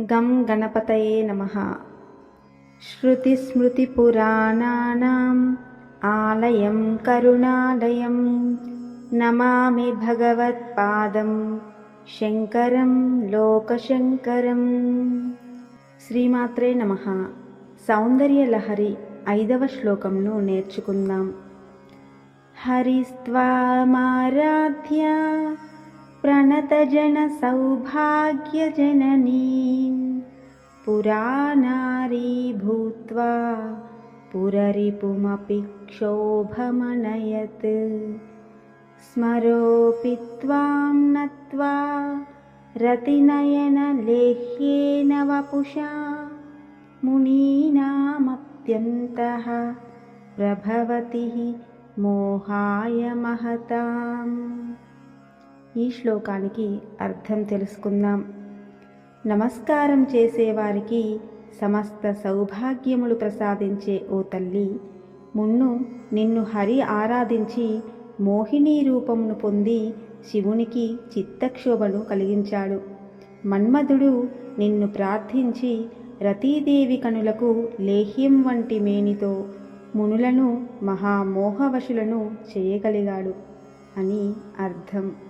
గం గణపతయే నమః. శృతిస్మృతిపురాణానాం ఆలయం కరుణాలయం నమామి భగవత్పాదం శంకరం లోకశంకరం. శ్రీమాత్రే నమః. సౌందర్యలహరి 5వ శ్లోకంను నేర్చుకుందాం. హరిస్త్వామారాధ్య ప్రణతజన సౌభాగ్యజననీ పురానారీ భూత్వా పురరిపుమపి క్షోభమనయత్ స్మరోపి త్వాం నత్వా రతినయన లేహ్యేన వపుషా మునీనామప్యంతః ప్రభవతి మోహాయ మహతాం. ఈ శ్లోకానికి అర్థం తెలుసుకుందాం. నమస్కారం చేసేవారికి సమస్త సౌభాగ్యములు ప్రసాదించే ఓ తల్లి, మున్ను నిన్ను హరి ఆరాధించి మోహిని రూపమును పొంది శివునికి చిత్తక్షోభను కలిగించాడు. మన్మధుడు నిన్ను ప్రార్థించి రతీదేవి కనులకు లేహ్యం వంటి మేనితో మునులను మహామోహవశులను చేయగలిగాడు అని అర్థం.